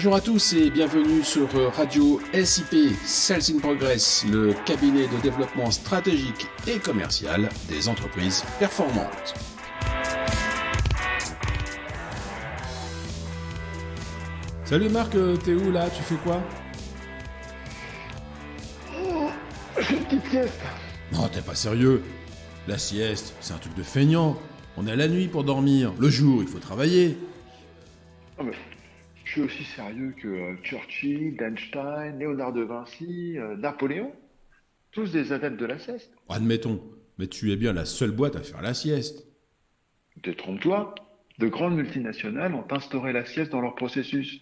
Bonjour à tous et bienvenue sur Radio SIP, Sales in Progress, le cabinet de développement stratégique et commercial des entreprises performantes. Salut Marc, t'es où là? Tu fais quoi? Une petite sieste. Non, t'es pas sérieux. La sieste, c'est un truc de feignant. On est à la nuit pour dormir. Le jour, il faut travailler. Ah mais, je suis aussi sérieux que Churchill, Einstein, Léonard de Vinci, Napoléon. Tous des adeptes de la sieste. Admettons, mais tu es bien la seule boîte à faire la sieste. Détrompe-toi, de grandes multinationales ont instauré la sieste dans leur processus.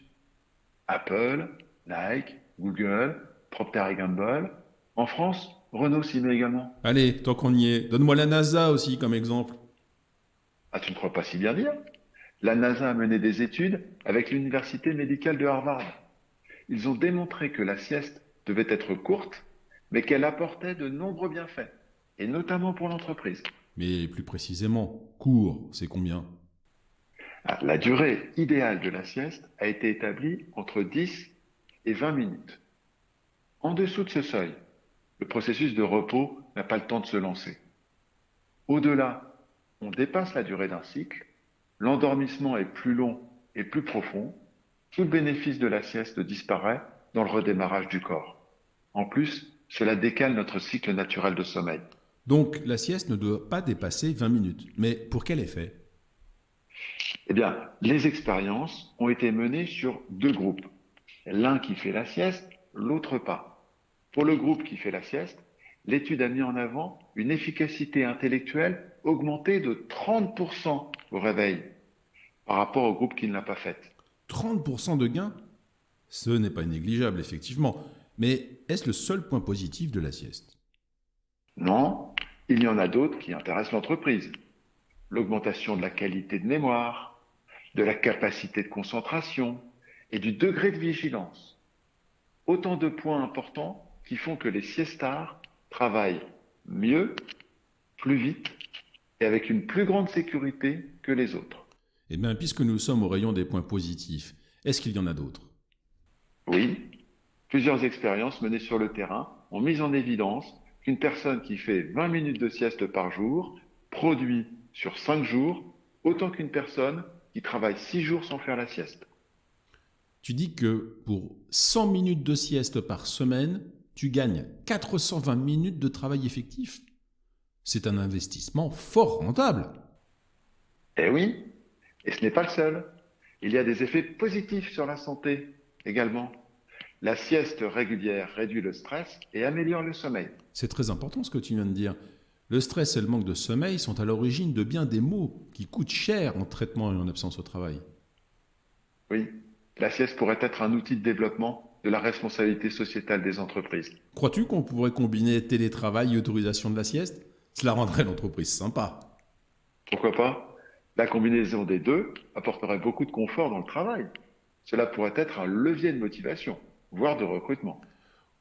Apple, Nike, Google, Procter et Gamble. En France, Renault s'y met également. Allez, tant qu'on y est, donne-moi la NASA aussi comme exemple. Ah, tu ne crois pas si bien dire? La NASA a mené des études avec l'université médicale de Harvard. Ils ont démontré que la sieste devait être courte, mais qu'elle apportait de nombreux bienfaits, et notamment pour l'entreprise. Mais plus précisément, court, c'est combien? La durée idéale de la sieste a été établie entre 10 et 20 minutes. En dessous de ce seuil, le processus de repos n'a pas le temps de se lancer. Au-delà, on dépasse la durée d'un cycle, l'endormissement est plus long et plus profond, tout le bénéfice de la sieste disparaît dans le redémarrage du corps. En plus, cela décale notre cycle naturel de sommeil. Donc la sieste ne doit pas dépasser 20 minutes. Mais pour quel effet? Eh bien, les expériences ont été menées sur deux groupes. L'un qui fait la sieste, l'autre pas. Pour le groupe qui fait la sieste, l'étude a mis en avant une efficacité intellectuelle augmentée de 30% au réveil par rapport au groupe qui ne l'a pas faite. 30% de gain? Ce n'est pas négligeable, effectivement. Mais est-ce le seul point positif de la sieste? Non, il y en a d'autres qui intéressent l'entreprise. L'augmentation de la qualité de mémoire, de la capacité de concentration et du degré de vigilance. Autant de points importants qui font que les siestards travaillent mieux, plus vite et avec une plus grande sécurité que les autres. Eh bien, puisque nous sommes au rayon des points positifs, est-ce qu'il y en a d'autres? Oui, plusieurs expériences menées sur le terrain ont mis en évidence qu'une personne qui fait 20 minutes de sieste par jour produit sur 5 jours autant qu'une personne qui travaille 6 jours sans faire la sieste. Tu dis que pour 100 minutes de sieste par semaine, tu gagnes 420 minutes de travail effectif. C'est un investissement fort rentable. Eh oui, et ce n'est pas le seul. Il y a des effets positifs sur la santé également. La sieste régulière réduit le stress et améliore le sommeil. C'est très important ce que tu viens de dire. Le stress et le manque de sommeil sont à l'origine de bien des maux qui coûtent cher en traitement et en absence au travail. Oui, la sieste pourrait être un outil de développement de la responsabilité sociétale des entreprises. Crois-tu qu'on pourrait combiner télétravail et autorisation de la sieste? Cela rendrait l'entreprise sympa. Pourquoi pas? La combinaison des deux apporterait beaucoup de confort dans le travail. Cela pourrait être un levier de motivation, voire de recrutement.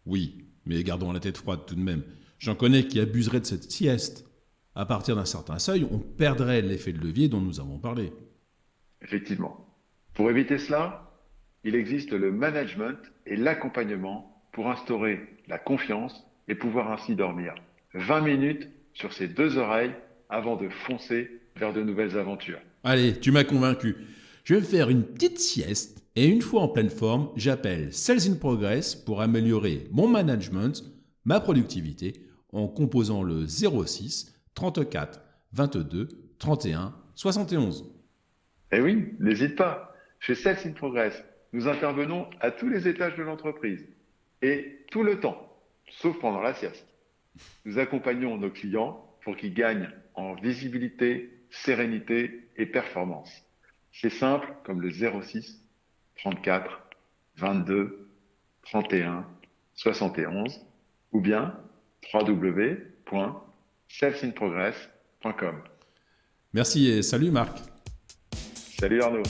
Oui, mais gardons la tête froide tout de même. J'en connais qui abuseraient de cette sieste. À partir d'un certain seuil, on perdrait l'effet de levier dont nous avons parlé. Effectivement. Pour éviter cela, il existe le management et l'accompagnement pour instaurer la confiance et pouvoir ainsi dormir 20 minutes sur ses deux oreilles avant de foncer vers de nouvelles aventures. Allez, tu m'as convaincu. Je vais me faire une petite sieste et une fois en pleine forme, j'appelle Sales in Progress pour améliorer mon management, ma productivité en composant le 06 34 22 31 71. Eh oui, n'hésite pas. Chez Sales in Progress, nous intervenons à tous les étages de l'entreprise et tout le temps, sauf pendant la sieste. Nous accompagnons nos clients pour qu'ils gagnent en visibilité, sérénité et performance. C'est simple comme le 06 34 22 31 71 ou bien www.salesinprogress.com. Merci et salut Marc. Salut Arnaud.